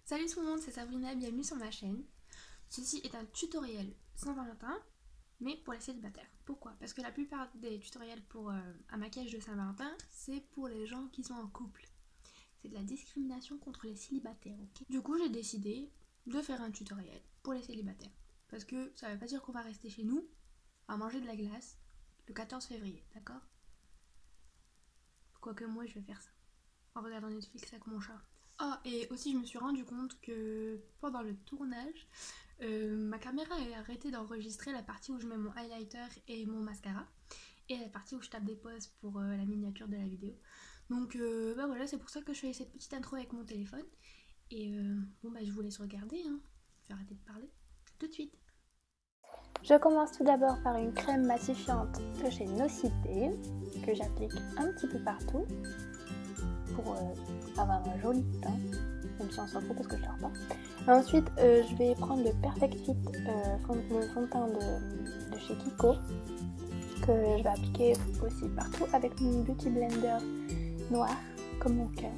Salut tout le monde, c'est Sabrina, bienvenue sur ma chaîne. Ceci est un tutoriel Saint-Valentin, mais pour les célibataires. Pourquoi? Parce que la plupart des tutoriels pour un maquillage de Saint-Valentin, c'est pour les gens qui sont en couple. C'est de la discrimination contre les célibataires, ok? Du coup, j'ai décidé de faire un tutoriel pour les célibataires. Parce que ça veut pas dire qu'on va rester chez nous à manger de la glace le 14 février, d'accord? Quoique moi, je vais faire ça en regardant Netflix avec mon chat. Ah, et aussi je me suis rendu compte que pendant le tournage, ma caméra a arrêté d'enregistrer la partie où je mets mon highlighter et mon mascara et la partie où je tape des pauses pour la miniature de la vidéo. Donc bah voilà, c'est pour ça que je fais cette petite intro avec mon téléphone. Et bon bah je vous laisse regarder, hein. Je vais arrêter de parler. Tout de suite. Je commence tout d'abord par une crème matifiante de chez Nocité que j'applique un petit peu partout pour avoir un joli teint, même si on s'en fout parce que je dors pas. Ensuite, je vais prendre le Perfect Fit, le fond de teint de chez Kiko, que je vais appliquer aussi partout avec mon Beauty Blender noir comme mon cœur.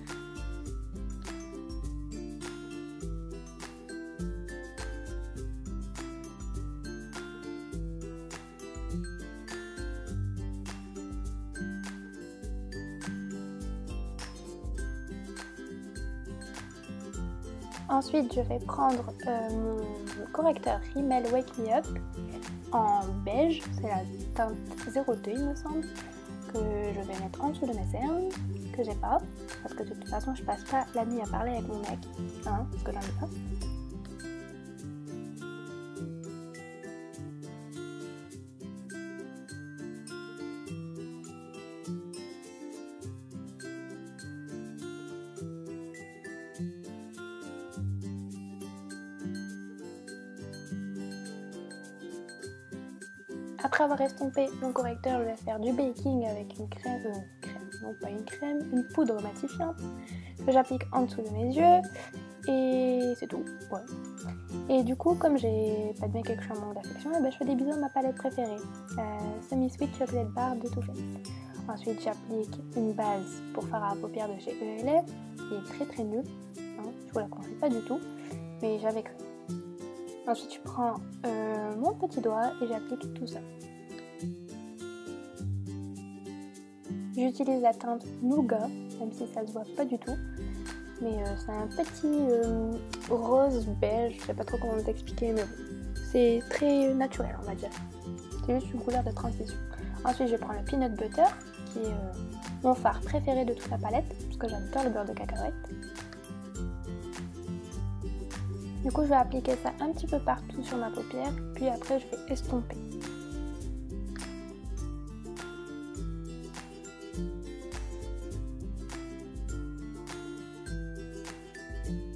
Ensuite, je vais prendre mon correcteur Rimmel Wake Me Up en beige, c'est la teinte 02 il me semble, que je vais mettre en dessous de mes cernes, que j'ai pas, parce que de toute façon je passe pas la nuit à parler avec mon mec, hein, parce que j'en ai pas. Après avoir estompé mon correcteur, je vais faire du baking avec une une poudre matifiante que j'applique en dessous de mes yeux et c'est tout. Ouais. Et du coup, comme j'ai pas de mec et que je suis en manque d'affection, je fais des bisous à ma palette préférée, Semi Sweet Chocolate Bar de Too Faced. Ensuite, j'applique une base pour fard à paupières de chez ELF qui est très nulle, hein, je vous la conseille pas du tout, mais j'avais cru. Ensuite, je prends mon petit doigt et j'applique tout ça. J'utilise la teinte Nougat, même si ça se voit pas du tout. Mais c'est un petit rose beige, je sais pas trop comment vous expliquer, mais bon. C'est très naturel, on va dire. C'est juste une couleur de transition. Ensuite, je prends le Peanut Butter, qui est mon fard préféré de toute la palette, parce que j'adore le beurre de cacahuète. Du coup, je vais appliquer ça un petit peu partout sur ma paupière, puis après, je vais estomper.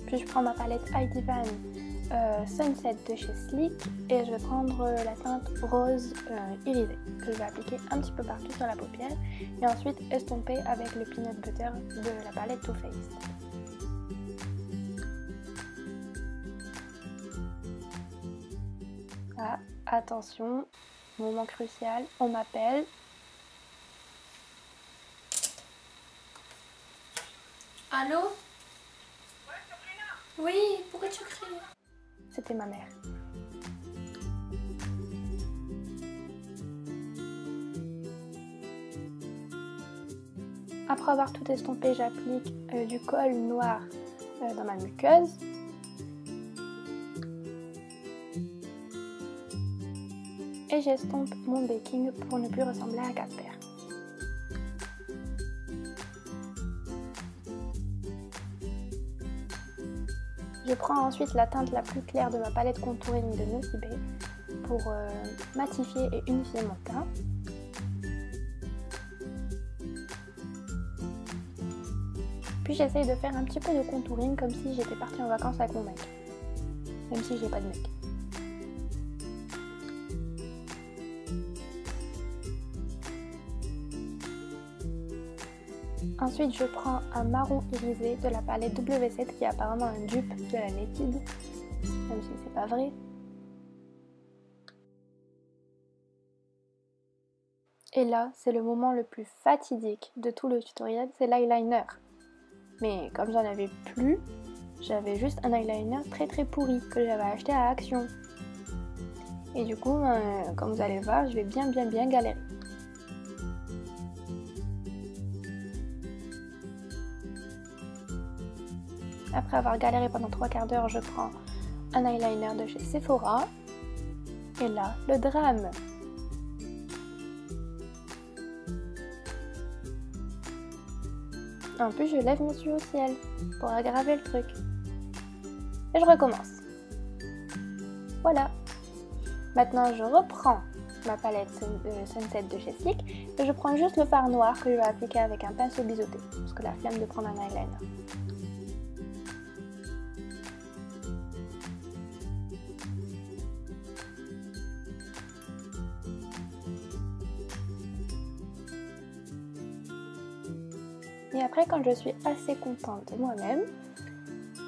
Puis je prends ma palette Heidi Van Sunset de chez Sleek et je vais prendre la teinte rose irisée que je vais appliquer un petit peu partout sur la paupière et ensuite estomper avec le Peanut Butter de la palette Too Faced. Ah, attention, moment crucial, on m'appelle. Allô? Oui, pourquoi tu cries? C'était ma mère. Après avoir tout estompé, j'applique du colle noir dans ma muqueuse. Et j'estompe mon baking pour ne plus ressembler à Casper. Je prends ensuite la teinte la plus claire de ma palette contouring de Nocibé pour matifier et unifier mon teint. Puis j'essaye de faire un petit peu de contouring comme si j'étais partie en vacances avec mon mec, même si j'ai pas de mec. Ensuite, je prends un marron irisé de la palette W7 qui est apparemment un dupe de la Naked, même si c'est pas vrai. Et là, c'est le moment le plus fatidique de tout le tutoriel, c'est l'eyeliner. Mais comme j'en avais plus, j'avais juste un eyeliner très pourri que j'avais acheté à Action. Et du coup, comme vous allez voir, je vais bien galérer. Après avoir galéré pendant 3 quarts d'heure, je prends un eyeliner de chez Sephora. Et là, le drame. En plus, je lève mes yeux au ciel pour aggraver le truc. Et je recommence. Voilà. Maintenant, je reprends ma palette Sunset de chez Sleek et je prends juste le fard noir que je vais appliquer avec un pinceau biseauté. Parce que la flemme de prendre un eyeliner. Et après, quand je suis assez contente de moi-même,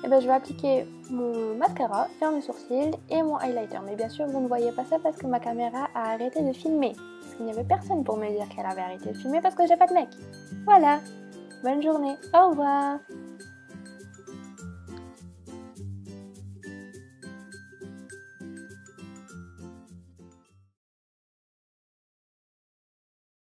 je vais appliquer mon mascara, faire mes sourcils et mon highlighter. Mais bien sûr, vous ne voyez pas ça parce que ma caméra a arrêté de filmer. Parce qu'il n'y avait personne pour me dire qu'elle avait arrêté de filmer parce que j'ai pas de mec. Voilà. Bonne journée. Au revoir.